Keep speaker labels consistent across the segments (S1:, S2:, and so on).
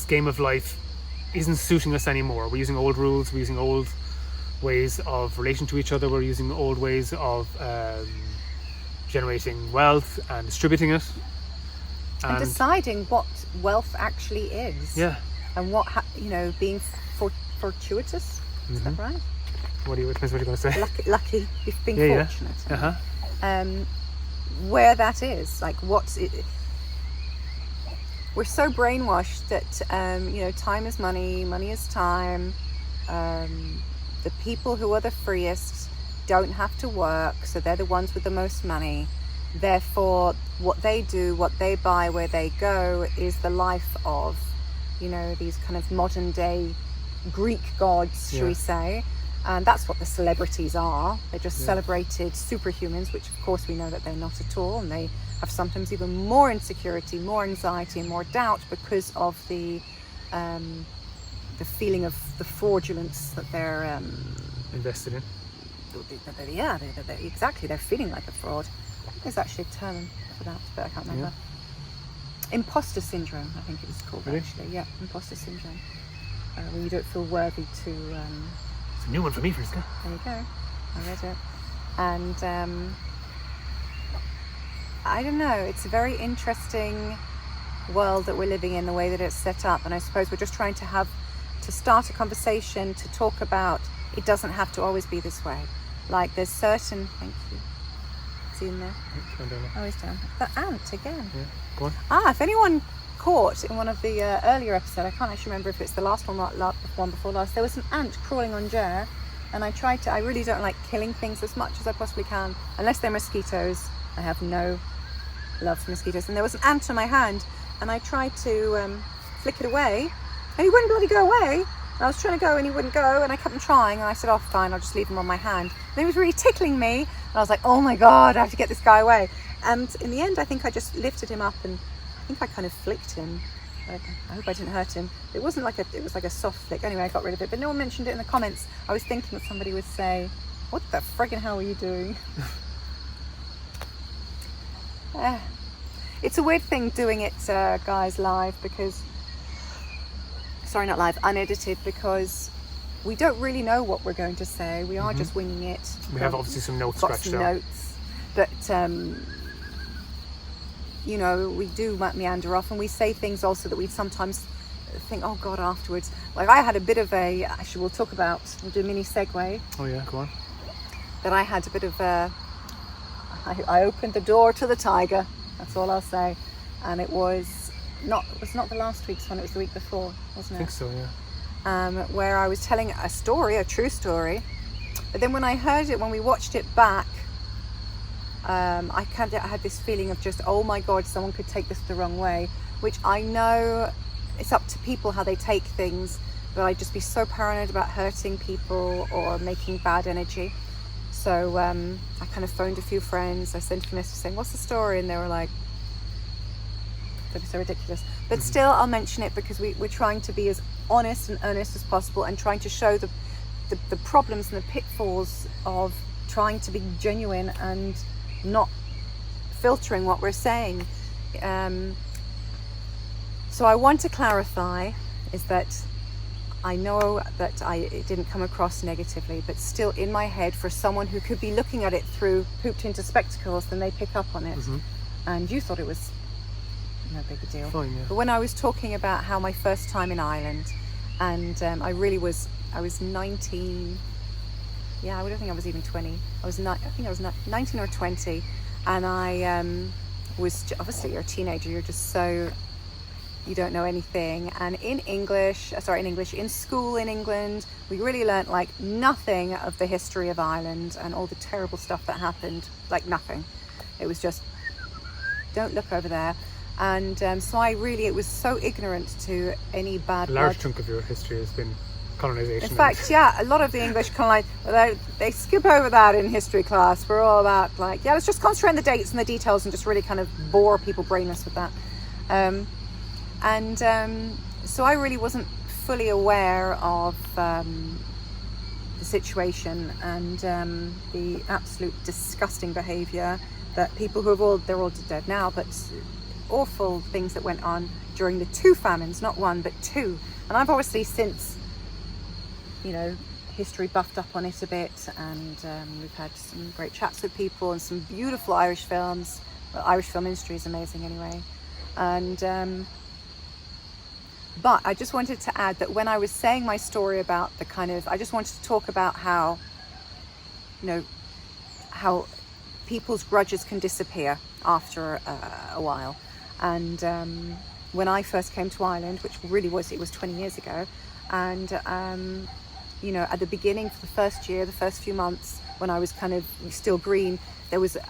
S1: this game of life isn't suiting us anymore. We're using old rules, we're using old ways of relating to each other, we're using old ways of generating wealth and distributing it.
S2: And deciding what wealth actually is.
S1: Yeah.
S2: And what, being fortuitous. Is that right?
S1: What are you going to say?
S2: Lucky, being fortunate.
S1: Yeah.
S2: Where that is, like what's it. We're so brainwashed that, time is money, money is time. The people who are the freest don't have to work, so they're the ones with the most money. Therefore, what they do, what they buy, where they go is the life of, these kind of modern day Greek gods, shall we say. And that's what the celebrities are. They're just celebrated superhumans, which of course we know that they're not at all. And they have sometimes even more insecurity, more anxiety and more doubt because of the feeling of the fraudulence that they're
S1: invested in.
S2: Exactly. They're feeling like a fraud. There's actually a term for that, but I can't remember. Imposter syndrome, I think it was called.
S1: Really?
S2: Actually. Yeah, imposter syndrome. When you don't feel worthy to...
S1: It's a new one for me, Friska.
S2: There you go. I read it. And I don't know, it's a very interesting world that we're living in, the way that it's set up. And I suppose we're just trying to start a conversation to talk about it doesn't have to always be this way. Like there's certain... Thank you. Is he in there? Oh, he's down. The ant again.
S1: Yeah, go on.
S2: If anyone caught in one of the earlier episodes, I can't actually remember if it's the last one or one before last, there was an ant crawling on Jer, and I really don't like killing things as much as I possibly can, unless they're mosquitoes. I have no love for mosquitoes. And there was an ant on my hand, and I tried to flick it away, and he wouldn't bloody go away. And I was trying to go and he wouldn't go, and I kept on trying, and I said, oh fine, I'll just leave him on my hand. And he was really tickling me, and I was like, oh my god, I have to get this guy away. And in the end, I think I just lifted him up, and I think I kind of flicked him. I hope I didn't hurt him. It was like a soft flick. Anyway, I got rid of it, but no one mentioned it in the comments. I was thinking that somebody would say, what the friggin' hell were you doing? It's a weird thing doing it, guys, live, because... Sorry, not live, unedited, because we don't really know what we're going to say. We are just winging it.
S1: We have obviously some notes scratched out.
S2: But we do meander off, and we say things also that we sometimes think, oh God, afterwards. Like I had a bit of we'll do a mini segue. Oh yeah, go on. That I had a bit of I opened the door to the tiger. That's all I'll say. And it was not the last week's one, it was the week before, wasn't it?
S1: I think so, yeah.
S2: Where I was telling a story, a true story. But then when I heard it, when we watched it back, I had this feeling of just, oh my God, someone could take this the wrong way, which I know it's up to people how they take things, but I'd just be so paranoid about hurting people or making bad energy. So I kind of phoned a few friends, I sent a message saying, what's the story? And they were like, that'd be so ridiculous. But still, I'll mention it because we're trying to be as honest and earnest as possible, and trying to show the problems and the pitfalls of trying to be genuine and not filtering what we're saying. So I want to clarify is that I know that it didn't come across negatively, but still in my head, for someone who could be looking at it through pooped into spectacles, then they pick up on it. And you thought it was no big a deal.
S1: Fine, yeah.
S2: But when I was talking about how my first time in Ireland, and I was 19. Yeah, I don't think I was even 20. I think I was 19 or 20, and I was obviously, you're a teenager. You're just so, you don't know anything. And in school in England, we really learnt like nothing of the history of Ireland and all the terrible stuff that happened. Like nothing. It was just, don't look over there. And so it was so ignorant to any bad blood.
S1: A large chunk of your history has been colonization.
S2: In fact, yeah, a lot of the English they skip over that in history class. We're all about like, let's just concentrate on the dates and the details and just really kind of bore people brainless with that. So I really wasn't fully aware of the situation and the absolute disgusting behaviour that people they're all dead now, but awful things that went on during the 2 famines, not 1 but 2. And I've obviously since, history buffed up on it a bit, and we've had some great chats with people and some beautiful Irish films. Well, Irish film industry is amazing anyway. And but I just wanted to add that when I was saying my story about I just wanted to talk about how people's grudges can disappear after a while. And when I first came to Ireland, which really was 20 years ago, and at the beginning, for the first year, the first few months, when I was kind of still green, there was a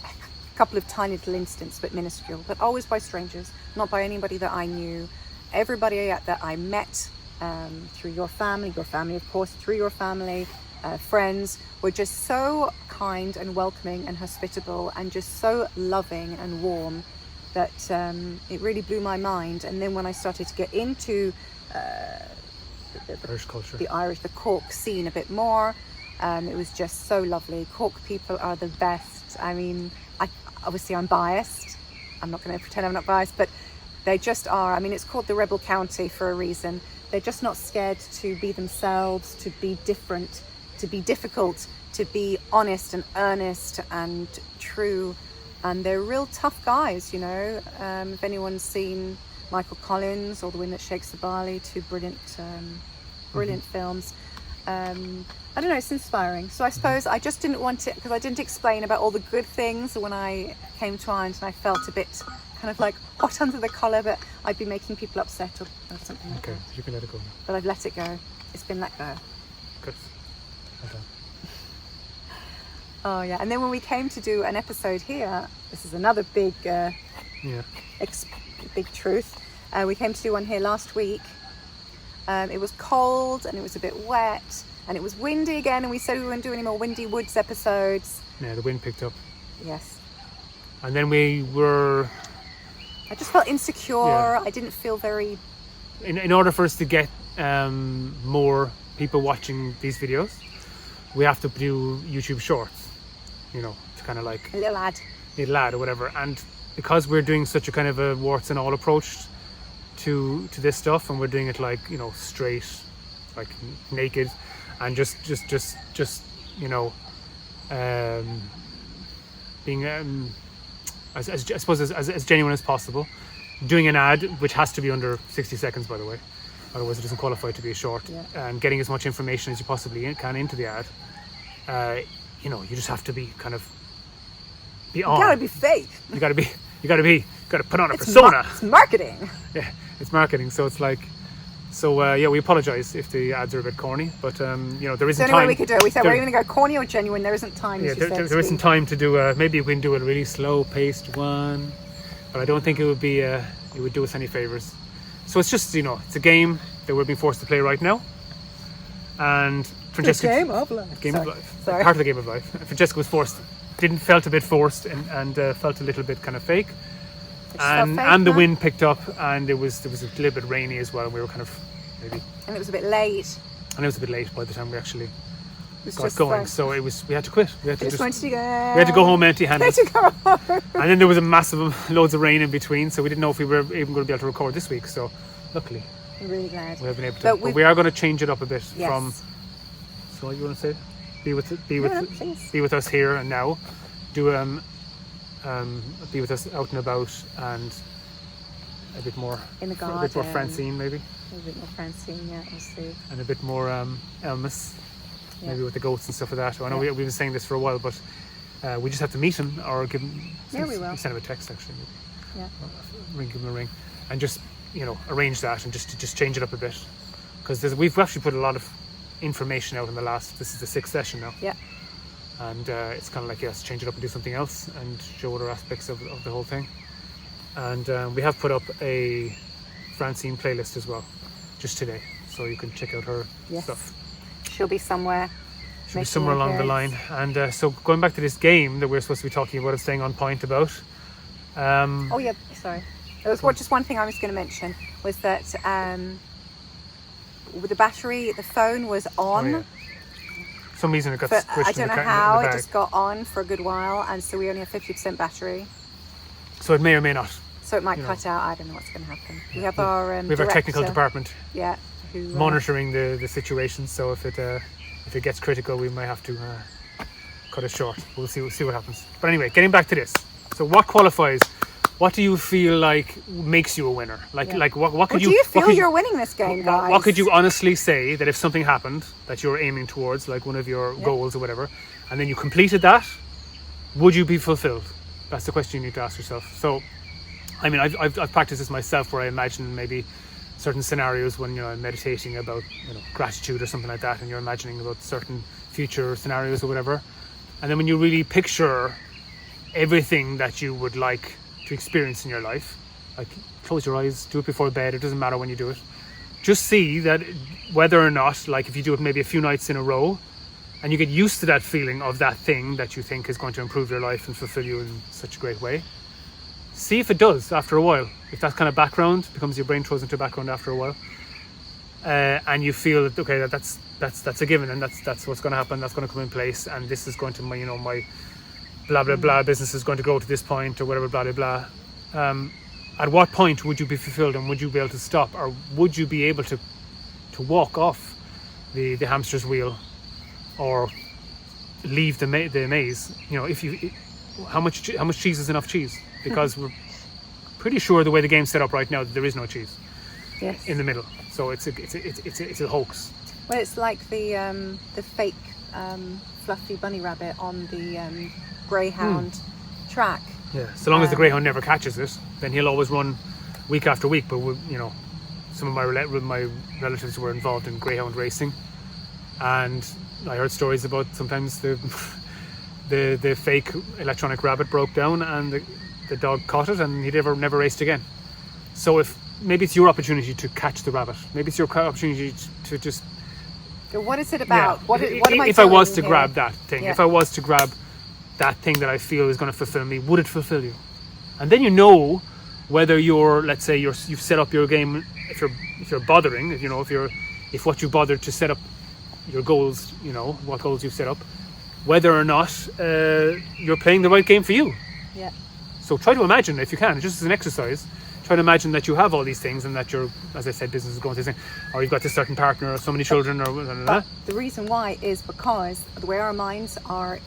S2: couple of tiny little incidents, but minuscule, but always by strangers, not by anybody that I knew. Everybody that I met through your family of course, through your family, friends, were just so kind and welcoming and hospitable and just so loving and warm that it really blew my mind. And then when I started to get into
S1: Irish culture,
S2: the Cork scene a bit more, it was just so lovely. Cork people are the best. I mean, obviously I'm biased. I'm not going to pretend I'm not biased, but they just are. I mean, it's called the Rebel County for a reason. They're just not scared to be themselves, to be different, to be difficult, to be honest and earnest and true. And they're real tough guys, If anyone's seen Michael Collins or The Wind That Shakes the Barley, 2 brilliant films. I don't know, it's inspiring. So I suppose I just didn't want it, because I didn't explain about all the good things when I came to Ireland, and I felt a bit kind of like hot under the collar, but I'd be making people upset or something like that.
S1: Okay, you can let it go now.
S2: But I've let it go. It's been let go.
S1: Good. Well done.
S2: Oh yeah, and then when we came to do an episode here, this is another big big truth. We came to do one here last week. It was cold and it was a bit wet and it was windy again, and we said we wouldn't do any more Windy Woods episodes.
S1: Yeah, the wind picked up.
S2: Yes.
S1: And then
S2: I just felt insecure.
S1: Yeah.
S2: I didn't feel very...
S1: In order for us to get more people watching these videos, we have to do YouTube shorts, to kind of like...
S2: A little ad
S1: or whatever. And because we're doing such a kind of a warts and all approach to this stuff, and we're doing it like, straight, like naked, and just being as I suppose as genuine as possible, doing an ad which has to be under 60 seconds, by the way, otherwise it doesn't qualify to be a short. And getting as much information as you possibly can into the ad, you just have to be kind of be on.
S2: You gotta be fake.
S1: You gotta put on a persona.
S2: It's marketing.
S1: Yeah, it's marketing. So it's like, we apologize if the ads are a bit corny, but there isn't time.
S2: The only way we could do it, we said we're going to go corny or genuine. There isn't time.
S1: Yeah, there isn't time to do. Maybe we can do a really slow-paced one, but I don't think it would be. It would do us any favors. So it's just it's a game that we're being forced to play right now, and Francesca.
S2: Game of life.
S1: Game of life.
S2: Sorry.
S1: Part of the game of life. Francesca was forced. Felt a bit forced and felt a little bit kind of fake. And the wind picked up, and there was a little bit rainy as well. We were kind of maybe. And
S2: it was a bit late.
S1: By the time we actually got going. So we had to quit. We had to go home empty-handed. And then there was a massive loads of rain in between, so we didn't know if we were even going to be able to record this week. So luckily,
S2: I'm really glad
S1: we have been able to. But we are going to change it up a bit from. So what you want to say? Be with us here and now. Do be with us out and about, and a bit more
S2: in the garden.
S1: A bit more Francine, maybe.
S2: A bit more Francine, yeah, we'll see.
S1: And a bit more Elmas, maybe with the goats and stuff like that. I know we've been saying this for a while, but we just have to meet him or give him.
S2: We will.
S1: Send him a text actually.
S2: Yeah.
S1: Give him a ring, and just arrange that and just change it up a bit, because we've actually put a lot of information out in the last. This is the 6th session now.
S2: Yeah.
S1: And it's kind of like, let's change it up and do something else and show other aspects of the whole thing. And we have put up a Francine playlist as well, just today, so you can check out her stuff.
S2: She'll be somewhere.
S1: She'll be somewhere along the line. And so going back to this game that we're supposed to be talking about and staying on point about.
S2: Sorry. There was just one thing I was going to mention, was that with the battery, the phone was on.
S1: For some reason it got squished.
S2: I don't know how, it just got on for a good while, and so we only have 50% battery.
S1: So it may or may not.
S2: So it might cut out. I don't know what's going to happen. We have our
S1: we have our technical department.
S2: Yeah.
S1: Monitoring the situation. So if it gets critical, we might have to cut it short. We'll see what happens. But anyway, getting back to this. So what qualifies? What do you feel like makes you a winner? Like what could
S2: do you feel you're winning this game, guys?
S1: What could you honestly say that if something happened that you're aiming towards, like one of your goals or whatever, and then you completed that, would you be fulfilled? That's the question you need to ask yourself. So, I mean, I've practiced this myself, where I imagine maybe certain scenarios when I'm meditating about gratitude or something like that, and you're imagining about certain future scenarios or whatever, and then when you really picture everything that you would like to experience in your life, like close your eyes, do it before bed, it doesn't matter when you do it, just see that whether or not, like if you do it maybe a few nights in a row and you get used to that feeling of that thing that you think is going to improve your life and fulfill you in such a great way, see if it does after a while. If that kind of background becomes, your brain throws into background after a while, and you feel that okay, that's a given, and that's what's going to happen, that's going to come in place, and this is going to my blah blah blah business is going to grow to this point or whatever, blah blah blah. At what point would you be fulfilled, and would you be able to stop, or would you be able to walk off the hamster's wheel or leave the maze? How much cheese is enough cheese? Because we're pretty sure the way the game's set up right now, there is no cheese in the middle, so it's a hoax.
S2: Well, it's like the fake fluffy bunny rabbit on the greyhound track.
S1: Yeah, so long as the greyhound never catches it, then he'll always run week after week. But some of my relatives were involved in greyhound racing, and I heard stories about sometimes the fake electronic rabbit broke down and the dog caught it, and he never raced again. So if maybe it's your opportunity to catch the rabbit, maybe it's your opportunity to just.
S2: So what is it about?
S1: Yeah.
S2: What am I
S1: if I was to
S2: here?
S1: grab that thing, if I was to grab that thing that I feel is going to fulfill me, would it fulfill you? And then whether let's say you've set up your game, if you're bothering, if what you bothered to set up your goals, what goals you've set up, whether or not you're playing the right game for you.
S2: Yeah.
S1: So try to imagine, if you can, just as an exercise, try to imagine that you have all these things, and that your, as I said, business is going through this thing, or you've got this certain partner, or so many children, or blah, blah, blah.
S2: But the reason why is because the way our minds are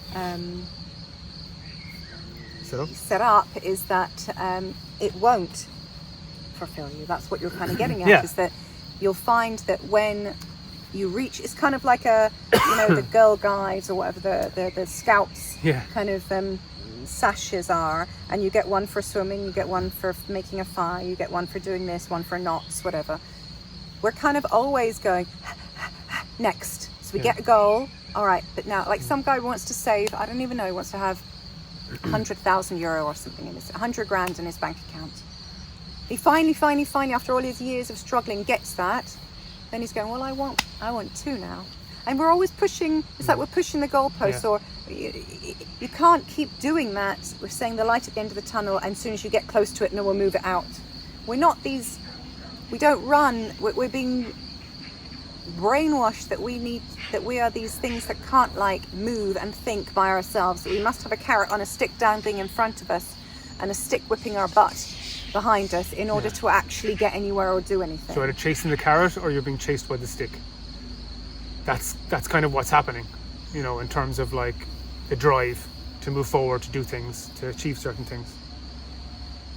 S2: set up is that it won't fulfill you. That's what you're kind of getting at, is that you'll find that when you reach, it's kind of like the Girl Guides or whatever the Scouts kind of sashes are, and you get one for swimming, you get one for making a fire, you get one for doing this, one for knots, whatever. We're kind of always going next. So we get a goal, all right, but now, like some guy wants to save, I don't even know, he wants to have 100,000 euro or something, 100 grand in his bank account. He finally, after all his years of struggling, gets that. Then he's going, well, I want two now. And we're always pushing, it's like we're pushing the goalposts, or you can't keep doing that. We're saying the light at the end of the tunnel, and as soon as you get close to it, no, we'll move it out. We're not we don't run, we're being brainwashed that we are these things that can't move and think by ourselves, that we must have a carrot on a stick dangling in front of us and a stick whipping our butt behind us in order to actually get anywhere or do anything.
S1: So either chasing the carrot or you're being chased by the stick. That's kind of what's happening, in terms of the drive to move forward, to do things, to achieve certain things.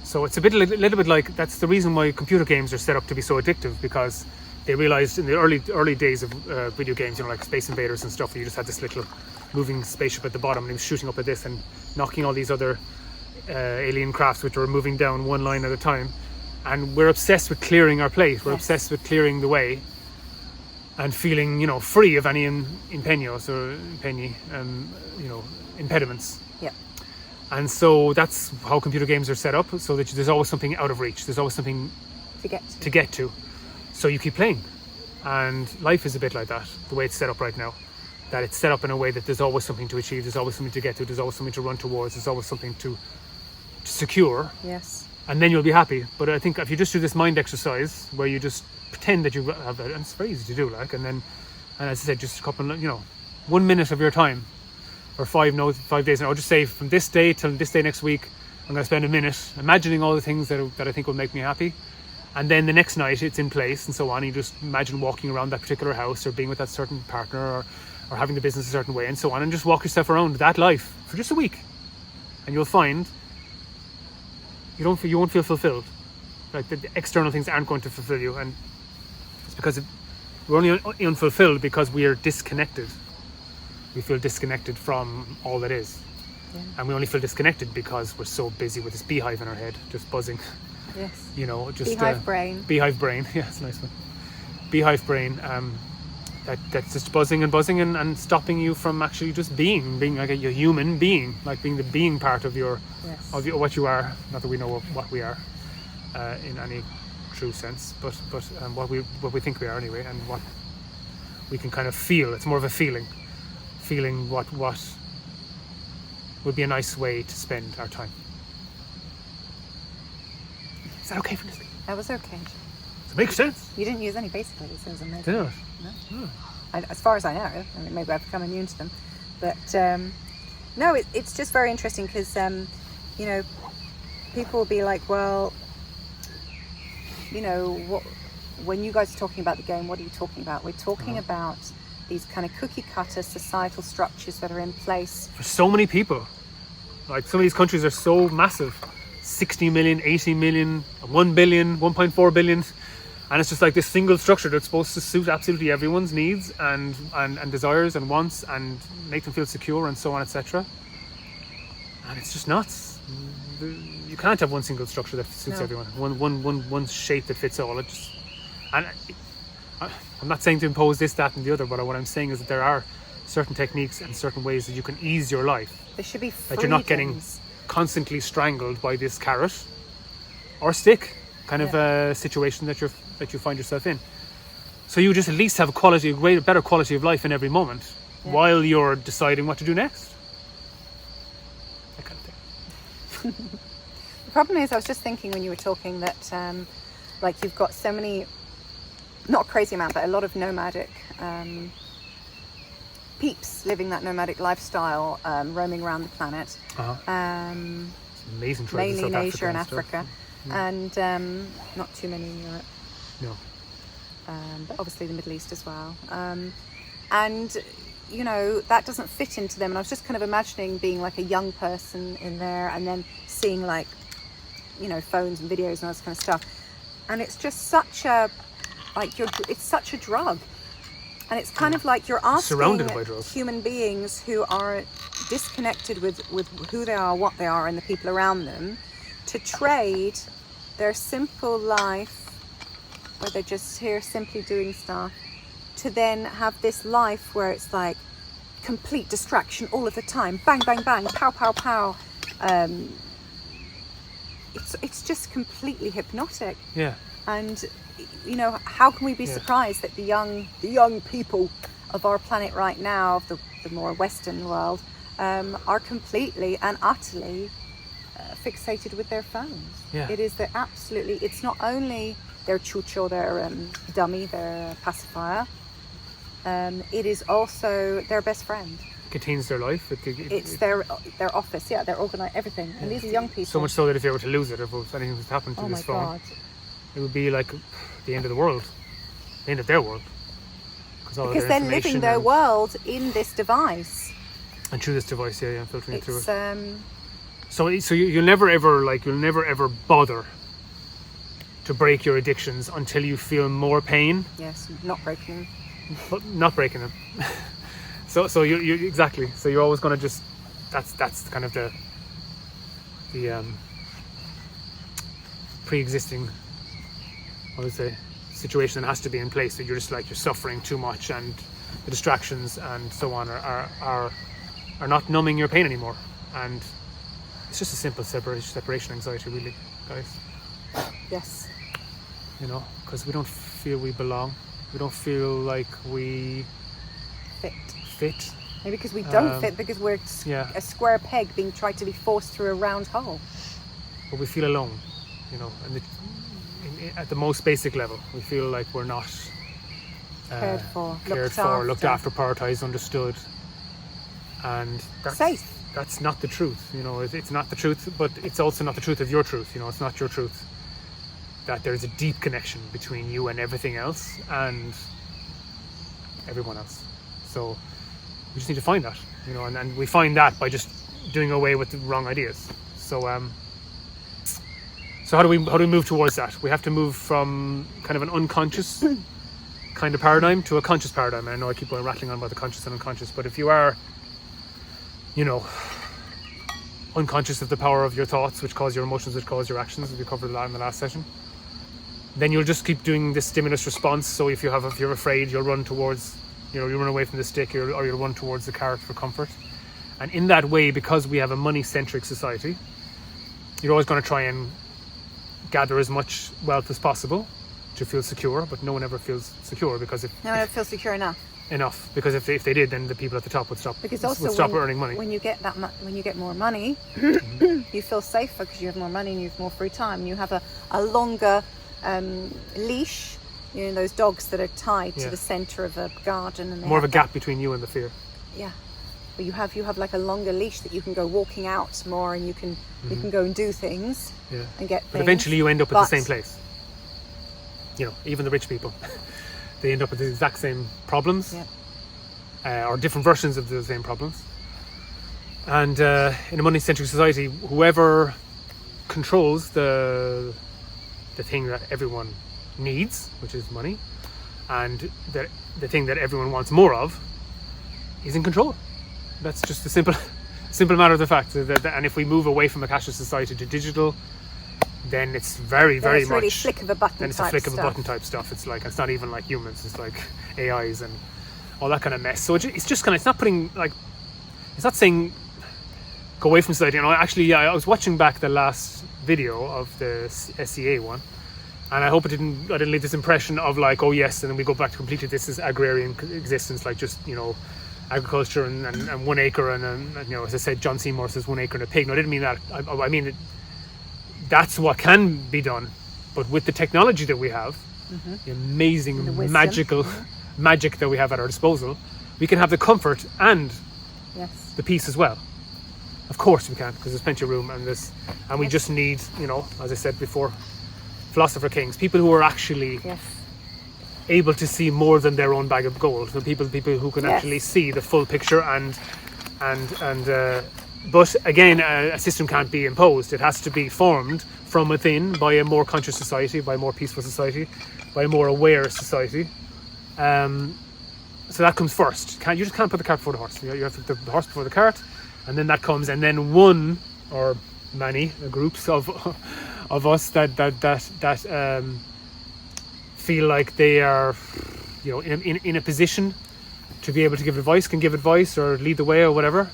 S1: So it's a little bit like, that's the reason why computer games are set up to be so addictive, because they realized in the early days of video games, like Space Invaders and stuff, where you just had this little moving spaceship at the bottom, and he was shooting up at this and knocking all these other alien crafts which were moving down one line at a time. And we're obsessed with clearing our plate. We're obsessed with clearing the way and feeling, free of any impediments, impediments.
S2: Yeah.
S1: And so that's how computer games are set up, so that there's always something out of reach. There's always something to get to. So you keep playing. And life is a bit like that, the way it's set up right now. That it's set up in a way that there's always something to achieve, there's always something to get to, there's always something to run towards, there's always something to secure.
S2: Yes.
S1: And then you'll be happy. But I think if you just do this mind exercise where you just pretend that you have that, and it's very easy to do, and as I said, just a couple, 1 minute of your time, or 5 days, or just say from this day till this day next week, I'm going to spend a minute imagining all the things that I think will make me happy. And then the next night it's in place and so on. You just imagine walking around that particular house or being with that certain partner or having the business a certain way and so on, and just walk yourself around that life for just a week. And you'll find you won't feel fulfilled. Like the external things aren't going to fulfill you, and it's because we're only unfulfilled because we are disconnected. We feel disconnected from all that is.
S2: Yeah.
S1: And we only feel disconnected because we're so busy with this beehive in our head, just buzzing.
S2: Yes.
S1: You know, just
S2: beehive brain.
S1: Beehive brain, yeah, it's a nice one. Beehive brain, that's just buzzing and stopping you from actually just being like a human being, like being the being part of your,
S2: Yes.
S1: of what you are. Not that we know what we are in any true sense, but what we think we are anyway, and what we can kind of feel. It's more of a feeling what would be a nice way to spend our time. Is that okay for listening?
S2: That was okay.
S1: Does it make sense?
S2: You didn't use any basic words, so it was amazing.
S1: Did it?
S2: No. As far as I know, I mean, maybe I've become immune to them, but no, it's just very interesting because you know, people will be like, well, you know, when you guys are talking about the game, what are you talking about? We're talking about these kind of cookie cutter societal structures that are in place
S1: For so many people, like some of these countries are so massive, 60 million, 80 million, 1 billion, 1.4 billion, and it's just like this single structure that's supposed to suit absolutely everyone's needs and desires and wants and make them feel secure and so on, etc. And it's just nuts. You can't have one single structure that suits
S2: No.
S1: everyone. One shape that fits all. I'm not saying to impose this, that, and the other, but what I'm saying is that there are certain techniques and certain ways that you can ease your life.
S2: there should be
S1: That you're not getting
S2: freedoms.
S1: constantly strangled by this carrot or stick kind of situation that you find yourself in. So you just at least have a better quality of life in every moment while you're deciding what to do next. That kind of thing.
S2: The problem is, I was just thinking when you were talking that like you've got so many, not a crazy amount, but a lot of nomadic peeps living that nomadic lifestyle, roaming around the planet.
S1: Amazing trade
S2: Mainly in
S1: South
S2: Asia and
S1: stuff.
S2: Africa, and not too many in Europe,
S1: No.
S2: but obviously the Middle East as well. And you know, that doesn't fit into them. And I was just kind of imagining being like a young person in there, and then seeing like, you know, phones and videos and all this kind of stuff. And it's just such a, like, it's such a drug. And it's kind of like you're asking
S1: Surrounded by drugs.
S2: human beings who are disconnected with who they are, what they are, and the people around them, to trade their simple life, where they're just here simply doing stuff, to then have this life where it's like complete distraction all of the time. Bang, bang, bang, pow, pow, pow. It's just completely hypnotic.
S1: Yeah.
S2: And you know, how can we be surprised that the young people of our planet right now, of the more Western world, are completely and utterly fixated with their phones?
S1: Yeah.
S2: It is it's not only their chucho, their dummy, their pacifier, it is also their best friend.
S1: It contains their life.
S2: It's their office, their organized everything. And these are young people.
S1: So much so that if they were to lose it, if anything was to happen to
S2: Oh
S1: this
S2: my
S1: phone,
S2: God.
S1: it would be like the end of the world, the end of their world.
S2: Because they're living their world in this device.
S1: And through this device, and filtering it through
S2: It's
S1: it. So you'll never ever bother to break your addictions until you feel more pain.
S2: Yes, not breaking them.
S1: But not breaking them. so you exactly. So you're always going to just that's kind of the pre-existing, I would say, situation that has to be in place. That you're just like you're suffering too much, and the distractions and so on are not numbing your pain anymore. And it's just a simple separation anxiety, really, guys.
S2: Yes.
S1: You know, because we don't feel we belong. We don't feel like we fit.
S2: Maybe because we don't fit, because we're a square peg being tried to be forced through a round hole.
S1: But we feel alone, you know, and at the most basic level, we feel like we're not
S2: cared for,
S1: looked after, prioritized, understood, and that's
S2: safe.
S1: that's not the truth. You know, it's not the truth, but it's also not the truth of your truth. You know, it's not your truth. That there's a deep connection between you and everything else and everyone else. So we just need to find that, you know, and we find that by just doing away with the wrong ideas. So so how do we move towards that? We have to move from kind of an unconscious kind of paradigm to a conscious paradigm. And I know I keep on rattling on about the conscious and unconscious, but if you are, you know, unconscious of the power of your thoughts, which cause your emotions, which cause your actions, as we covered that in the last session, then you'll just keep doing this stimulus response. So if you're afraid, you'll run towards, you know, you run away from the stick, or you'll run towards the carrot for comfort. And in that way, because we have a money-centric society, you're always going to try and gather as much wealth as possible to feel secure, but no one ever feels secure because
S2: no one ever feels secure enough.
S1: Because if they did, then the people at the top would stop.
S2: Because also
S1: would stop earning money.
S2: When you get when you get more money, you feel safer because you have more money and you have more free time. You have a longer leash. You know, those dogs that are tied to the center of a garden, and
S1: more of a gap between you and the fear.
S2: Yeah, but you have like a longer leash that you can go walking out more, and you can go and do things.
S1: Yeah.
S2: And get
S1: But
S2: things.
S1: eventually you end up at the same place. You know, even the rich people, they end up with the exact same problems, or different versions of the same problems. And in a money-centric society, whoever controls the thing that everyone needs, which is money, and the thing that everyone wants more of, is in control. That's just a simple matter of the fact. And if we move away from a cashless society to digital, then it's very much
S2: really flick of a button.
S1: Then it's a flick of a button type stuff. It's like, it's not even like humans. It's like AIs and all that kind of mess. So it's just kind of, it's not putting like, it's not saying go away from society. You know, actually, I was watching back the last video of the SCA one, and I hope I didn't leave this impression of like, oh yes, and then we go back to completely this is agrarian existence, like just, you know, agriculture and 1 acre and you know, as I said, John Seymour says 1 acre and a pig. No, I didn't mean that. I mean that's what can be done, but with the technology that we have, the amazing magical magic that we have at our disposal, we can have the comfort and the peace as well. Of course we can, because there's plenty of room, and we just need, you know, as I said before, philosopher kings, people who are actually able to see more than their own bag of gold. So people who can actually see the full picture and but again, a system can't be imposed. It has to be formed from within by a more conscious society, by a more peaceful society, by a more aware society. So that comes first. You just can't put the cart before the horse. You have to put the horse before the cart, and then that comes, and then one or many groups of us that feel like they are, you know, in a position to be able to give advice, can give advice or lead the way or whatever,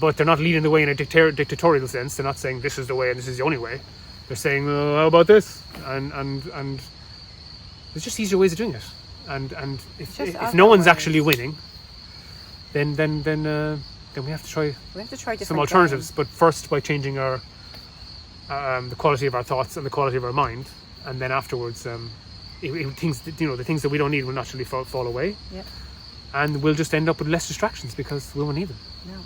S1: but they're not leading the way in a dictatorial sense. They're not saying this is the way and this is the only way. They're saying, how about this? And there's just easier ways of doing it. And if no one's actually winning, then we have to try some alternatives. But first by changing our the quality of our thoughts and the quality of our mind, and then afterwards, things the things that we don't need will naturally fall away, and we'll just end up with less distractions because we won't need them.
S2: No.